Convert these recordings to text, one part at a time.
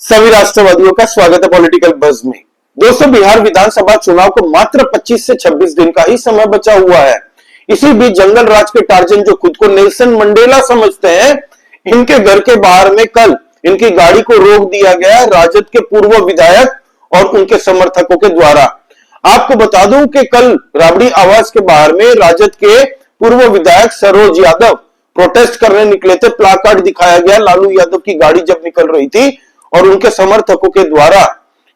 सभी राष्ट्रवादियों का स्वागत है पॉलिटिकल बज़ में। दोस्तों, बिहार विधानसभा चुनाव को मात्र 25 से 26 दिन का ही समय बचा हुआ है। इसी बीच जंगल राज के टार्जन जो खुद को नेल्सन मंडेला समझते हैं, इनके घर के बाहर में कल इनकी गाड़ी को रोक दिया गया राजद के पूर्व विधायक और उनके समर्थकों के द्वारा। आपको बता दूं कि कल राबड़ी आवास के बाहर में राजद के पूर्व विधायक सरोज यादव प्रोटेस्ट करने निकले थे। प्लाकार्ड दिखाया गया, लालू यादव की गाड़ी जब निकल रही थी और उनके समर्थकों के द्वारा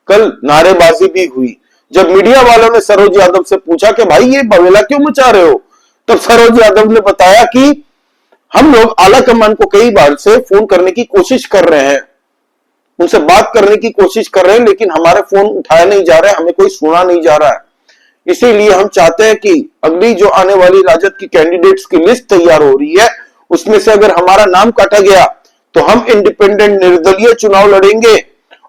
कल नारेबाजी भी हुई। जब मीडिया वालों ने सरोज यादव से पूछा कि भाई ये बवेला क्यों मचा रहे हो, तब सरोज यादव ने बताया कि हम लोग आला कमान को कई बार से फोन करने की कोशिश कर रहे हैं, उनसे बात करने की कोशिश कर रहे हैं, लेकिन हमारे फोन उठाया नहीं जा रहा है, हमें कोई सुना नहीं जा रहा है। इसीलिए हम चाहते हैं कि अगली जो आने वाली राजद की कैंडिडेट्स की लिस्ट तैयार हो रही है, उसमें से अगर हमारा नाम काटा गया तो हम इंडिपेंडेंट निर्दलीय चुनाव लड़ेंगे,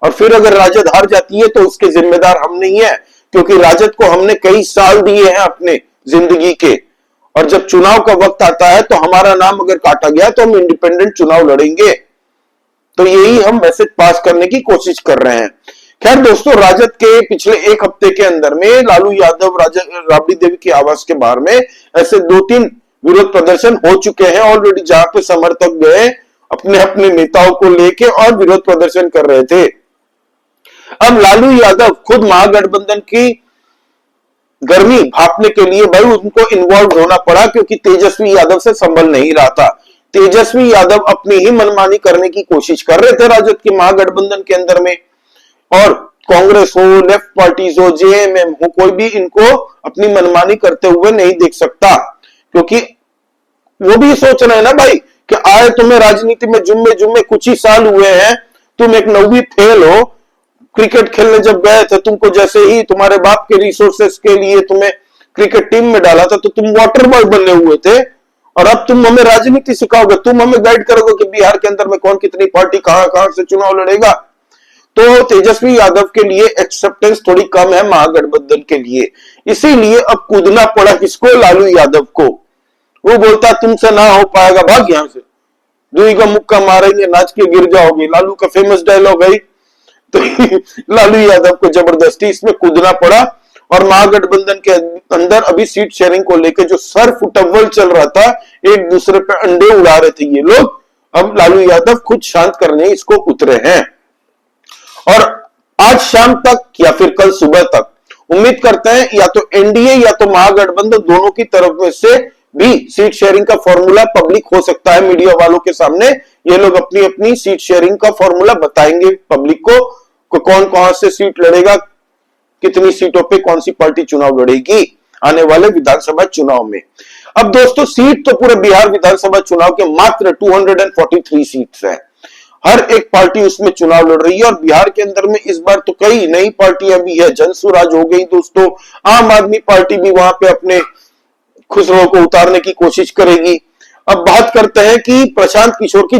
और फिर अगर राजद हार जाती है तो उसके जिम्मेदार हम नहीं है, क्योंकि राजद को हमने कई साल दिए हैं अपने जिंदगी के, और जब चुनाव का वक्त आता है तो हमारा नाम अगर काटा गया तो हम इंडिपेंडेंट चुनाव लड़ेंगे। तो यही हम मैसेज पास करने की कोशिश कर रहे हैं। खैर दोस्तों, राजद के पिछले एक हफ्ते के अंदर में लालू यादव राबड़ी देवी की आवास के बाहर में ऐसे 2-3 विरोध प्रदर्शन हो चुके हैं ऑलरेडी, जहां पे समर्थक गए अपने अपने नेताओं को लेके और विरोध प्रदर्शन कर रहे थे। अब लालू यादव खुद महागठबंधन की गर्मी भापने के लिए भाई उनको इन्वॉल्व होना पड़ा, क्योंकि तेजस्वी यादव से संभल नहीं रहा था। तेजस्वी यादव अपनी ही मनमानी करने की कोशिश कर रहे थे राजद के महागठबंधन के अंदर में, और कांग्रेस हो, लेफ्ट पार्टीज हो, जेएमएम हो, कोई भी इनको अपनी मनमानी करते हुए नहीं देख सकता, क्योंकि वो भी सोच रहे हैं ना भाई कि आए तुम्हें राजनीति में जुम्मे कुछ ही साल हुए हैं, तुम एक नौवीं फेल हो। क्रिकेट खेलने जब गए थे, तुमको जैसे ही तुम्हारे बाप के रिसोर्सेस के लिए तुम्हें क्रिकेट टीम में डाला था तो तुम वाटर बॉय बने हुए थे, और अब तुम हमें राजनीति सिखाओगे, तुम हमें गाइड करोगे कि बिहार के अंदर में कौन कितनी पार्टी कहां से चुनाव लड़ेगा। तो तेजस्वी यादव के लिए एक्सेप्टेंस थोड़ी कम है महागठबंधन के लिए, इसीलिए अब कूदना पड़ा किसको, लालू यादव को। वो बोलता तुमसे ना हो पाएगा, भाग यहां से, दुई का मुक्का मारेंगे, नाच के गिर जाओगे, लालू का फेमस डायलॉग है। तो लालू यादव को जबरदस्ती इसमें कूदना पड़ा, और महागठबंधन के अंदर अभी सीट शेयरिंग को लेकर जो सर फुटअव्वल चल रहा था, एक दूसरे पे अंडे उड़ा रहे थे ये लोग, अब लालू यादव खुद शांत करने इसको उतरे हैं। और आज शाम तक या फिर कल सुबह तक उम्मीद करते हैं या तो एनडीए या तो महागठबंधन दोनों की तरफ में से भी सीट शेयरिंग का फॉर्मूला पब्लिक हो सकता है। मीडिया वालों के सामने ये लोग अपनी अपनी सीट शेयरिंग का फॉर्मूला बताएंगे पब्लिक को कौन कौन से सीट लड़ेगा, कितनी सीटों पे कौन सी पार्टी चुनाव लड़ेगी आने वाले विधानसभा चुनाव में। अब दोस्तों, सीट तो पूरे बिहार विधानसभा चुनाव के मात्र 243 सीट्स है, हर एक पार्टी उसमें चुनाव लड़ रही है, और बिहार के अंदर में इस बार तो कई नई पार्टियां भी है। जनसुराज हो गई दोस्तों, आम आदमी पार्टी भी वहां पे अपने खुसरो को उतारने की कोशिश करेगी। अब बात करते हैं कि प्रशांत किशोर की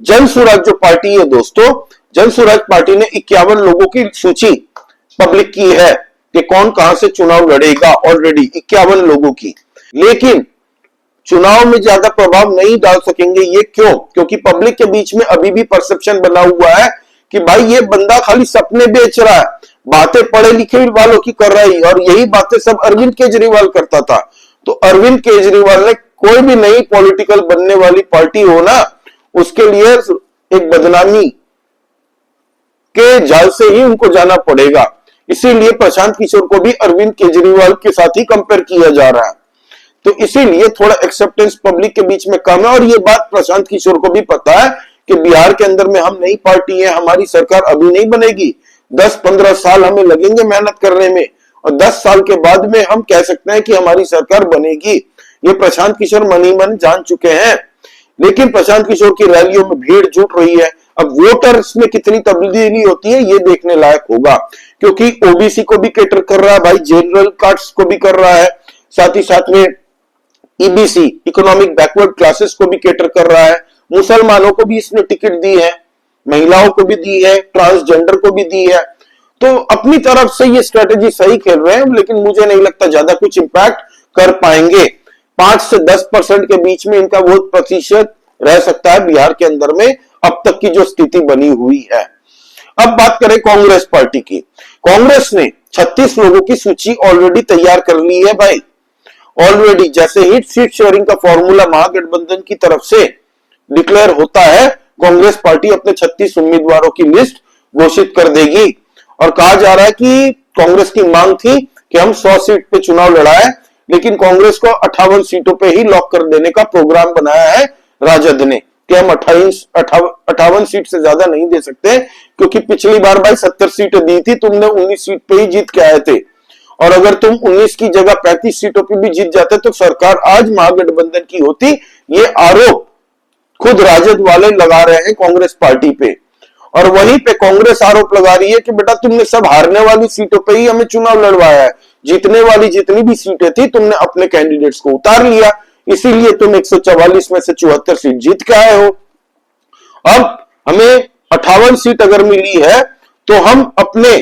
जनसुराज जो पार्टी है दोस्तों, जनसुराज पार्टी ने 51 लोगों की सूची पब्लिक की है कि कौन कहां से चुनाव लड़ेगा, ऑलरेडी 51 लोगों की। लेकिन चुनाव में ज्यादा प्रभाव नहीं डाल सकेंगे, ये क्यों? क्योंकि पब्लिक के बीच में अभी भी परसेप्शन बना हुआ है कि भाई ये बंदा खाली सपने बेच रहा है, बातें पढ़े लिखे वालों की कर रहा है, और यही बातें सब अरविंद केजरीवाल करता था। तो अरविंद केजरीवाल ने कोई भी नई पॉलिटिकल बनने वाली पार्टी हो ना, उसके लिए एक बदनामी के जाल से ही उनको जाना पड़ेगा। इसीलिए प्रशांत किशोर को भी अरविंद केजरीवाल के साथ ही कंपेयर किया जा रहा है। तो इसीलिए थोड़ा एक्सेप्टेंस पब्लिक के बीच में कम है, और ये बात प्रशांत किशोर को भी पता है कि बिहार के अंदर में हम नई पार्टी है, हमारी सरकार अभी नहीं बनेगी, 10-15 साल हमें लगेंगे मेहनत करने में, और 10 साल के बाद में हम कह सकते हैं कि हमारी सरकार बनेगी। ये प्रशांत किशोर मन ही मन जान चुके हैं। लेकिन प्रशांत किशोर की रैलियों में भीड़ जुट रही है। अब वोटर्स में कितनी तब्दीली होती है ये देखने लायक होगा, क्योंकि ओबीसी को भी कैटर कर रहा है भाई, जनरल कास्ट को भी कर रहा है, साथ ही साथ में ईबीसी इकोनॉमिक बैकवर्ड क्लासेस को भी कैटर कर रहा है, मुसलमानों को भी इसने टिकट दी है, महिलाओं को भी दी है, ट्रांसजेंडर को भी दी है। तो अपनी तरफ से ये स्ट्रेटेजी सही खेल रहे हैं, लेकिन मुझे नहीं लगता ज्यादा कुछ इंपैक्ट कर पाएंगे। 5 से 10% के बीच में इनका वोट प्रतिशत रह सकता है बिहार के अंदर में, अब तक की जो स्थिति बनी हुई है। अब बात करें कांग्रेस पार्टी की। कांग्रेस ने 36 लोगों की सूची ऑलरेडी तैयार कर ली है भाई। ऑलरेडी जैसे ही सीट शेयरिंग का फॉर्मूला महागठबंधन की तरफ से डिक्लेयर होता है, कांग्रेस पार्टी अपने 36 उम्मीदवारों की लिस्ट घोषित कर देगी। और कहा जा रहा है कि कांग्रेस की मांग थी कि हम 100 सीट पे चुनाव लड़ाए, लेकिन कांग्रेस को 58 सीटों पे ही लॉक कर देने का प्रोग्राम बनाया है राजद ने कि हम 58 सीट से ज्यादा नहीं दे सकते, क्योंकि पिछली बार भाई 70 सीटें दी थी, तुमने 19 सीट पे ही जीत के आए थे। और अगर तुम 19 की जगह 35 सीटों पे भी जीत जाते तो सरकार आज महागठबंधन की होती। ये आरोप खुद राजद वाले लगा रहे हैं कांग्रेस पार्टी पे। और वहीं पे कांग्रेस आरोप लगा रही है कि बेटा तुमने सब हारने वाली सीटों पे ही हमें चुनाव लड़वाया है, जीतने वाली जितनी भी सीटें थी तुमने अपने कैंडिडेट्स को उतार लिया, इसीलिए तुम 144 में से 74 सीट जीत के आए हो। अब हमें 58 सीट अगर मिली है तो हम अपने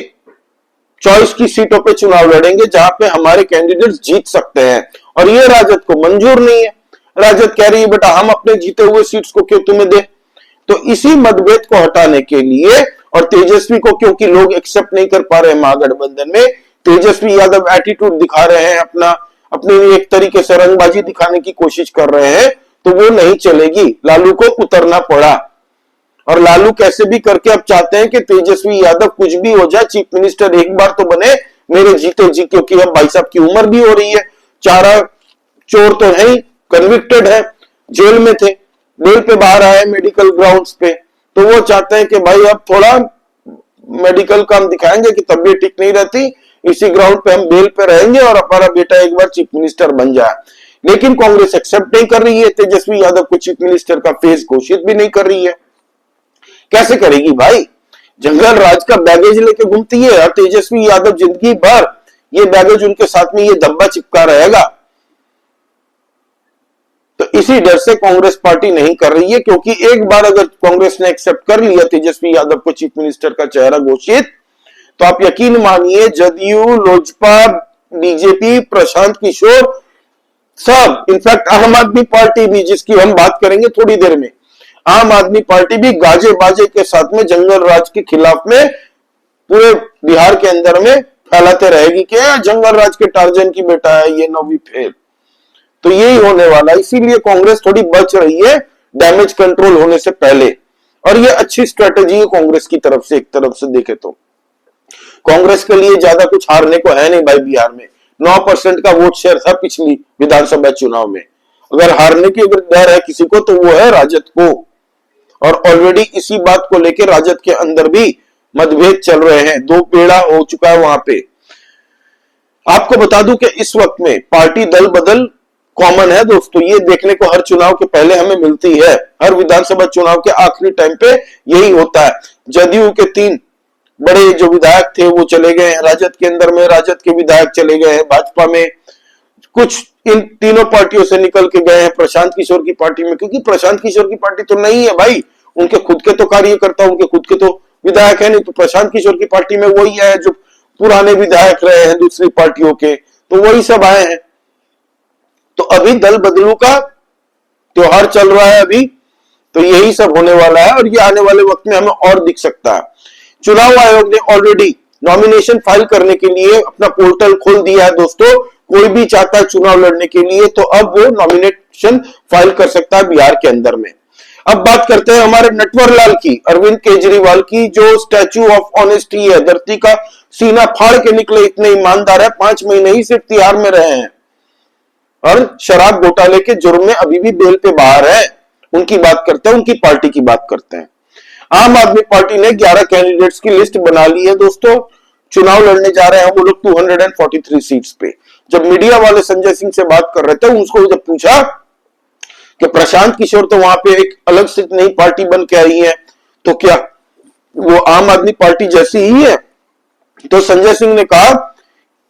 चॉइस की सीटों पे चुनाव लड़ेंगे जहां पे हमारे कैंडिडेट्स जीत सकते हैं। और ये राजद को मंजूर नहीं है। राजद कह रही है बेटा हम अपने जीते हुए सीट्स को क्यों तुम्हें दे। तो इसी मतभेद को हटाने के लिए और तेजस्वी को क्योंकि लोग एक्सेप्ट नहीं कर पा रहे महागठबंधन में, तेजस्वी यादव एटीट्यूड दिखा रहे हैं, अपनी एक तरीके से रंगबाजी दिखाने की कोशिश कर रहे हैं, तो वो नहीं चलेगी। लालू को उतरना पड़ा और लालू कैसे भी करके अब चाहते हैं कि तेजस्वी यादव कुछ भी हो जाए, चीफ मिनिस्टर एक बार तो बने मेरे जीते जी, क्योंकि अब भाई साहब की उम्र भी हो रही है। चारा चोर तो है ही, कन्विक्टेड है, जेल में थे, बेल पे बाहर आए मेडिकल ग्राउंड्स पे, तो वो चाहते हैं कि भाई अब थोड़ा मेडिकल का हम दिखाएंगे कि तबीयत ठीक नहीं रहती, इसी ग्राउंड पे हम बेल पे रहेंगे और हमारा बेटा एक बार चीफ मिनिस्टर बन जाए। लेकिन कांग्रेस एक्सेप्ट नहीं कर रही है, तेजस्वी यादव को चीफ मिनिस्टर का फेस घोषित भी नहीं कर रही है। कैसे करेगी भाई, जंगल राज का बैगेज लेके घूमती है और तेजस्वी यादव जिंदगी भर ये बैगेज उनके साथ में ये धब्बा चिपका रहेगा। तो इसी डर से कांग्रेस पार्टी नहीं कर रही है, क्योंकि एक बार अगर कांग्रेस ने एक्सेप्ट कर लिया तेजस्वी यादव को चीफ मिनिस्टर का चेहरा घोषित, तो आप यकीन मानिए जदयू, लोजपा, बीजेपी, प्रशांत किशोर सब, इनफैक्ट आम आदमी पार्टी भी, जिसकी हम बात करेंगे थोड़ी देर में, आम आदमी पार्टी भी गाजे बाजे के साथ में जंगल राज के खिलाफ में पूरे बिहार के अंदर में फैलाते रहेगी कि जंगल राज के टार्जन की बेटा है ये, 9वीं फेल। तो यही होने वाला, इसीलिए कांग्रेस थोड़ी बच रही है डैमेज कंट्रोल होने से पहले। और ये अच्छी स्ट्रेटेजी है कांग्रेस की तरफ से, एक तरफ से देखे तो कांग्रेस के लिए ज्यादा कुछ हारने को है नहीं भाई। बिहार में 9% का वोट शेयर था पिछली विधानसभा चुनाव में। अगर हारने की अगर डर है किसी को तो वो है राजद को। और ऑलरेडी इसी बात को लेकर राजद के अंदर भी मतभेद चल रहे हैं, दो पेड़ा हो चुका है वहां पे। आपको बता दूं कि इस वक्त में पार्टी दल बदल कॉमन है दोस्तों, ये देखने को हर चुनाव के पहले हमें मिलती है। हर विधानसभा चुनाव के आखिरी टाइम पे यही होता है। जदयू के 3 बड़े जो विधायक थे वो चले गए हैं राजद के अंदर में, राजद के विधायक चले गए हैं भाजपा में, कुछ इन तीनों पार्टियों से निकल के गए हैं प्रशांत किशोर की पार्टी में, क्योंकि प्रशांत किशोर की पार्टी तो नहीं है भाई, उनके खुद के तो कार्यकर्ता, उनके खुद के तो विधायक है नहीं। तो प्रशांत किशोर की पार्टी में वही है जो पुराने विधायक रहे हैं दूसरी पार्टियों के, तो वही सब आए हैं। तो अभी दल बदलू का त्योहार चल रहा है अभी, तो यही सब होने वाला है और ये आने वाले वक्त में हमें और दिख सकता है। चुनाव आयोग ने ऑलरेडी नॉमिनेशन फाइल करने के लिए अपना पोर्टल खोल दिया है दोस्तों। कोई भी चाहता है चुनाव लड़ने के लिए तो अब वो नॉमिनेशन फाइल कर सकता है बिहार के अंदर में। अब बात करते हैं हमारे नटवर लाल की, अरविंद केजरीवाल की, जो स्टैच्यू ऑफ ऑनेस्टी है, धरती का सीना फाड़ के निकले, इतने ईमानदार है, 5 महीने ही सिर्फ तिहाड़ में रहे हैं और शराब घोटाले के जुर्म में अभी भी बेल पे बाहर है। उनकी बात करते हैं, उनकी पार्टी की बात करते हैं। आम आदमी पार्टी ने 11 कैंडिडेट्स की लिस्ट बना ली है दोस्तों। चुनाव लड़ने जा रहे हैं वो लोग 243 सीट्स पे। जब मीडिया वाले संजय सिंह से बात कर रहे थे, उसको जब पूछा कि प्रशांत किशोर तो वहां पे एक अलग से नई पार्टी बन के आई है, तो क्या वो आम आदमी पार्टी जैसी ही है? तो संजय सिंह ने कहा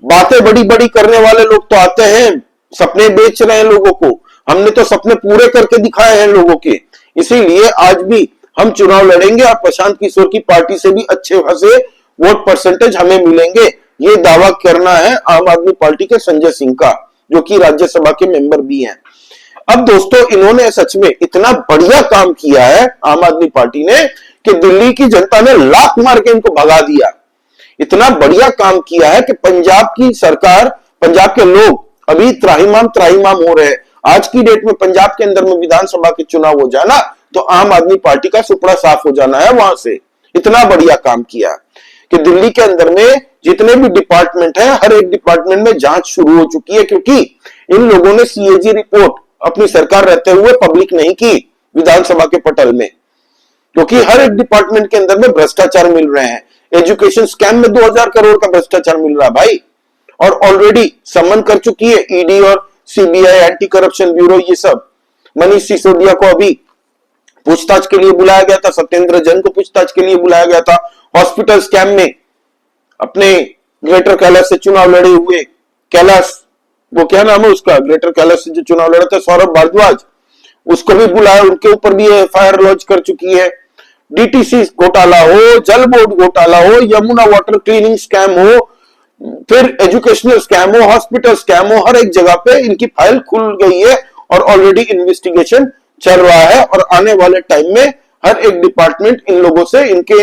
बातें बड़ी बड़ी करने वाले लोग तो आते हैं, सपने बेच रहे हैं लोगों को, हमने तो सपने पूरे करके दिखाए हैं लोगों के, इसीलिए आज भी हम चुनाव लड़ेंगे और प्रशांत किशोर की पार्टी से भी अच्छे खासे वोट परसेंटेज हमें मिलेंगे। ये दावा करना है आम आदमी पार्टी के संजय सिंह का, जो कि राज्यसभा के मेंबर भी हैं। अब दोस्तों इन्होंने सच में इतना बढ़िया काम किया है आम आदमी पार्टी ने कि दिल्ली की जनता ने लात मार के इनको भगा दिया। इतना बढ़िया काम किया है कि पंजाब की सरकार, पंजाब के लोग अभी त्राहिमाम त्राहिमाम हो रहे हैं। आज की डेट में पंजाब के अंदर में विधानसभा के चुनाव हो जाना तो आम आदमी पार्टी का सुपड़ा साफ हो जाना है वहां से। इतना बढ़िया काम किया कि दिल्ली के अंदर में जितने भी डिपार्टमेंट है, हर एक डिपार्टमेंट में जांच शुरू हो चुकी है, क्योंकि इन लोगों ने सीएजी रिपोर्ट अपनी सरकार रहते हुए पब्लिक नहीं की विधानसभा के पटल में, क्योंकि हर एक डिपार्टमेंट के अंदर में भ्रष्टाचार मिल रहे हैं। एजुकेशन स्कैम में 2000 करोड़ का भ्रष्टाचार मिल रहा है भाई, और ऑलरेडी समन कर चुकी है ईडी और सीबीआई, एंटी करप्शन ब्यूरो, ये सब। मनीष सिसोदिया को अभी पूछताछ के लिए बुलाया गया था, सत्येंद्र जैन को पूछताछ के लिए बुलाया गया था। हॉस्पिटल स्कैम में अपने ग्रेटर कैलाश से चुनाव लड़े हुए कैलाश, वो क्या नाम है उसका, ग्रेटर कैलाश से जो चुनाव लड़ा था, सौरभ भारद्वाज, उसको भी बुलाया, उनके ऊपर भी एफआईआर लॉन्च कर चुकी है। डीटीसी घोटाला हो, जल बोर्ड घोटाला हो, यमुना वाटर क्लीनिंग स्कैम हो, फिर एजुकेशनल स्कैम हो, हॉस्पिटल स्कैम हो, हर एक जगह पे इनकी फाइल खुल गई है और ऑलरेडी इन्वेस्टिगेशन चल रहा है। और आने वाले टाइम में हर एक डिपार्टमेंट इन लोगों से, इनके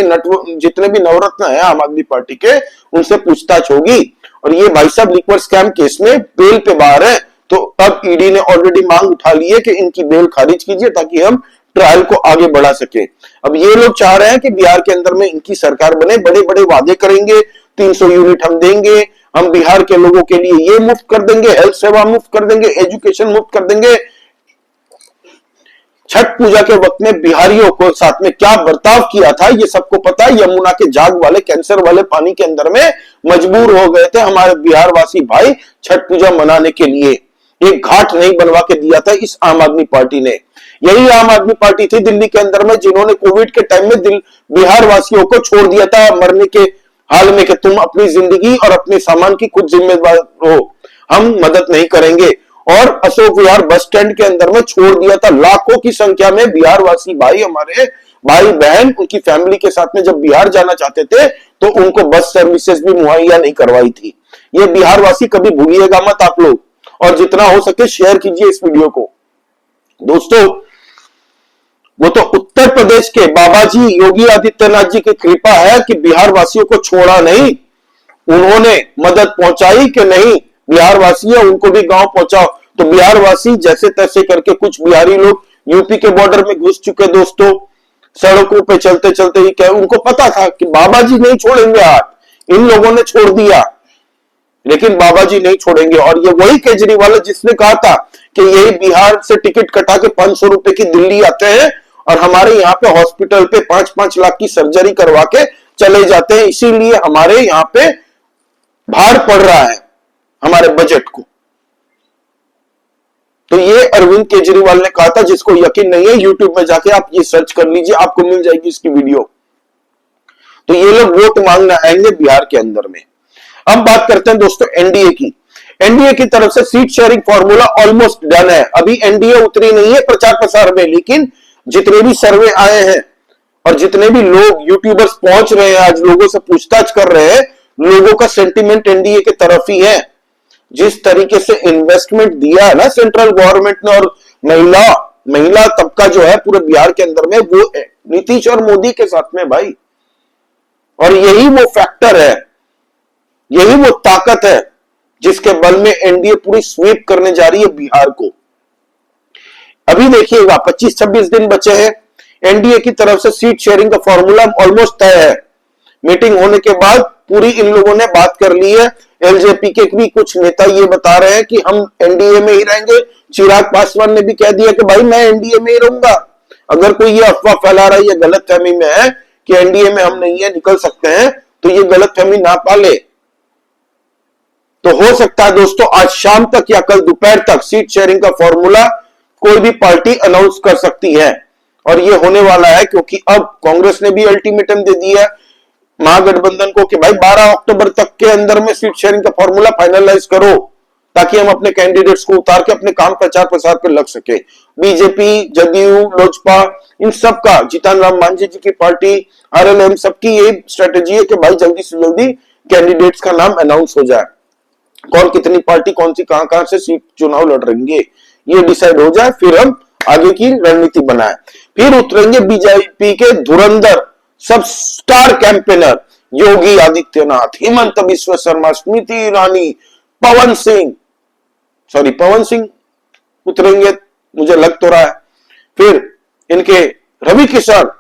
जितने भी नवरत्न है आम आदमी पार्टी के, उनसे पूछताछ होगी। और ये भाई साहब लिक्विड स्कैम केस में बेल पे बाहर है, तो अब ईडी ने ऑलरेडी मांग उठा ली है कि इनकी बेल खारिज कीजिए ताकि हम ट्रायल को आगे बढ़ा सके। अब ये लोग चाह रहे हैं कि बिहार के अंदर में इनकी सरकार बने, बड़े बड़े वादे करेंगे, 300 यूनिट हम देंगे, हम बिहार के लोगों के लिए ये मुफ्त कर देंगे, हेल्थ सेवा मुफ्त कर देंगे, एजुकेशन मुफ्त कर देंगे। छठ पूजा के वक्त में बिहारियों को साथ में क्या बर्ताव किया था ये सबको पता है। यमुना के जाग वाले कैंसर वाले पानी के अंदर में मजबूर हो गए थे हमारे बिहार वासी भाई छठ पूजा मनाने के लिए। एक घाट नहीं बनवा के दिया था इस आम आदमी पार्टी ने। यही आम आदमी पार्टी थी दिल्ली के अंदर में जिन्होंने कोविड के टाइम में बिहार वासियों को छोड़ दिया था मरने के हाल में कि तुम अपनी जिंदगी और अपने सामान की खुद जिम्मेदार हो, हम मदद नहीं करेंगे। और अशोक विहार बस स्टैंड के अंदर में छोड़ दिया था। लाखों की संख्या में बिहार वासी भाई, हमारे भाई बहन, उनकी फैमिली के साथ में जब बिहार जाना चाहते थे तो उनको बस सर्विसेज भी मुहैया नहीं करवाई थी। ये बिहार वासी कभी भूलिएगा मत आप लोग, और जितना हो सके शेयर कीजिए इस वीडियो को। दोस्तों, वो तो उत्तर प्रदेश के बाबा जी योगी आदित्यनाथ जी की कृपा है कि बिहार वासियों को छोड़ा नहीं, उन्होंने मदद पहुंचाई कि नहीं बिहार वासी है उनको भी गांव पहुंचाओ। तो बिहार वासी जैसे तैसे करके, कुछ बिहारी लोग यूपी के बॉर्डर में घुस चुके दोस्तों, सड़कों पे चलते चलते ही क्या, उनको पता था कि बाबा जी नहीं छोड़ेंगे हाथ, इन लोगों ने छोड़ दिया, लेकिन बाबा जी नहीं छोड़ेंगे। और ये वही केजरीवाल जिसने कहा था कि यही बिहार से टिकट कटा के 500 रुपए की दिल्ली आते हैं और हमारे यहाँ पे हॉस्पिटल पे 5-5 लाख की सर्जरी करवा के चले जाते हैं, इसीलिए हमारे यहाँ पे भार पड़ रहा है हमारे बजट को। तो ये अरविंद केजरीवाल ने कहा था, जिसको यकीन नहीं है यूट्यूब में जाके आप ये सर्च कर लीजिए, आपको मिल जाएगी इसकी वीडियो। तो ये लोग वोट मांगने आएंगे बिहार के अंदर में। अब बात करते हैं दोस्तों एनडीए की। एनडीए की तरफ से seat sharing formula almost done है। अभी एनडीए उतरी नहीं है प्रचार प्रसार में, लेकिन जितने भी सर्वे आए हैं और जितने भी लोग यूट्यूबर्स पहुंच रहे हैं, आज लोगों से पूछताछ कर रहे हैं, लोगों का सेंटीमेंट एनडीए की तरफ ही है। जिस तरीके से इन्वेस्टमेंट दिया है ना सेंट्रल गवर्नमेंट ने, और महिला तबका जो है पूरे बिहार के अंदर में, वो नीतीश और मोदी के साथ में भाई। और यही वो फैक्टर है, यही वो ताकत है जिसके बल में एनडीए पूरी स्वीप करने जा रही है बिहार को। अभी देखिएगा 25-26 दिन बचे हैं, एनडीए की तरफ से सीट शेयरिंग का फॉर्मूला ऑलमोस्ट तय है। मीटिंग होने के बाद पूरी इन लोगों ने बात कर ली है। एलजेपी के भी कुछ नेता ये बता रहे हैं कि हम एनडीए में ही रहेंगे। चिराग पासवान ने भी कह दिया कि भाई मैं एनडीए में ही रहूंगा। अगर कोई ये अफवाह फैला रहा है, ये गलतफहमी में है कि एनडीए में हम नहीं है, निकल सकते हैं, तो ये गलतफहमी ना पाले। तो हो सकता है दोस्तों आज शाम तक या कल दोपहर तक सीट शेयरिंग का फॉर्मूला कोई भी पार्टी अनाउंस कर सकती है। और ये होने वाला है क्योंकि अब कांग्रेस ने भी अल्टीमेटम दे दिया है महागठबंधन को कि भाई 12 अक्टूबर तक के अंदर में सीट शेयरिंग का फॉर्मूला फाइनलाइज करो, ताकि हम अपने कैंडिडेट्स को उतार के अपने काम प्रचार प्रसार पर लग सके। बीजेपी, जदयू, लोजपा, इन सब का, जीतन राम मांझी जी की पार्टी, आरएलएम, सबकी यही स्ट्रेटेजी है कि भाई जल्दी से जल्दी कैंडिडेट्स का नाम अनाउंस हो जाए, कौन कितनी पार्टी कौन सी कहां से सीट चुनाव लड़ रही है। ये डिसाइड हो जाए, फिर हम आगे की रणनीति बनाए। फिर उतरेंगे बीजेपी के धुरंधर सब स्टार कैंपेनर योगी आदित्यनाथ, हिमंत बिश्व शर्मा, स्मृति ईरानी, पवन सिंह उतरेंगे, मुझे लग तो रहा है। फिर इनके रवि किशन,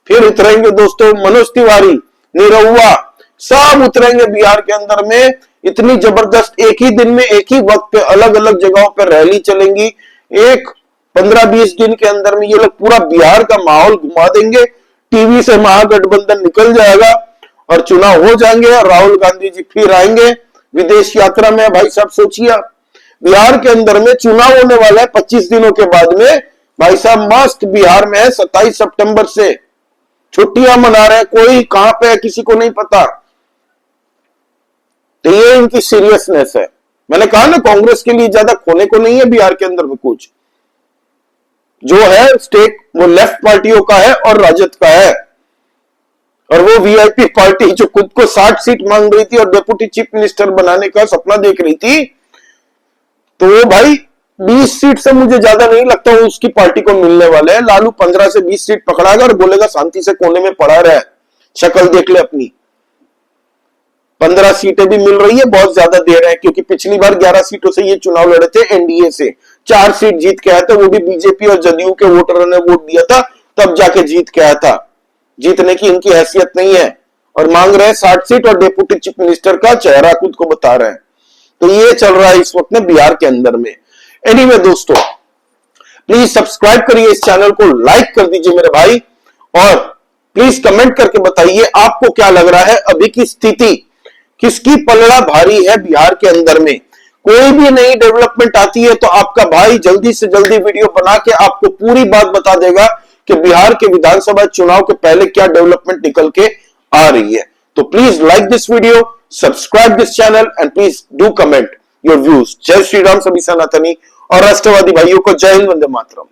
फिर उतरेंगे दोस्तों मनोज तिवारी, निरहुआ, सब उतरेंगे बिहार के अंदर में। इतनी जबरदस्त एक ही दिन में एक ही वक्त पे अलग अलग जगहों पर रैली चलेंगी। एक 15-20 दिन के अंदर में ये लोग पूरा बिहार का माहौल घुमा देंगे। टीवी से महागठबंधन निकल जाएगा और चुनाव हो जाएंगे और राहुल गांधी जी फिर आएंगे विदेश यात्रा में। भाई साहब सोचिए, बिहार के अंदर में चुनाव होने वाला है 25 दिनों के बाद में। भाई साहब मस्त बिहार में है, 27 सितंबर से छुट्टियां मना रहे हैं, कोई कहां पे है किसी को नहीं पता। तो ये इनकी सीरियसनेस है। मैंने कहा ना, कांग्रेस के लिए ज्यादा खोने को नहीं है बिहार के अंदर में। कुछ जो है स्टेक वो लेफ्ट पार्टियों का है और राजद का है। और वो वीआईपी पार्टी जो खुद को 60 सीट मांग रही थी और डेप्यूटी चीफ मिनिस्टर बनाने का सपना देख रही थी, तो वो भाई 20 सीट से मुझे ज्यादा नहीं लगता उसकी पार्टी को मिलने वाले हैं। लालू 15 से 20 सीट पकड़ागा और बोलेगा शांति से कोने में पड़ा रहे, शक्ल देख ले अपनी। 15 सीटें भी मिल रही है, बहुत ज्यादा दे रहे हैं, क्योंकि पिछली बार 11 सीटों से ये चुनाव लड़े थे एनडीए से। 4 सीट जीत के आया था, वो भी बीजेपी और जदयू के वोटरों ने वोट दिया था, तब जाके जीत के आया था। जीतने की इनकी हैसियत नहीं है और मांग रहे हैं 60 सीट और डेप्यूटी चीफ मिनिस्टर का चेहरा खुद को बता रहे हैं। तो ये चल रहा है इस वक्त में बिहार के अंदर में। एनीवे दोस्तों, प्लीज सब्सक्राइब करिए इस चैनल को, लाइक कर दीजिए मेरे भाई, और प्लीज कमेंट करके बताइए आपको क्या लग रहा है अभी की स्थिति, किसकी पलड़ा भारी है बिहार के अंदर में। कोई भी नई डेवलपमेंट आती है तो आपका भाई जल्दी से जल्दी वीडियो बना के आपको पूरी बात बता देगा कि बिहार के विधानसभा चुनाव के पहले क्या डेवलपमेंट निकल के आ रही है। तो please like this video, subscribe this channel and please do comment your views. जय श्री राम सभी सनातनी और राष्ट्रवादी भाइयों को जय हिंद, वंदे मातरम।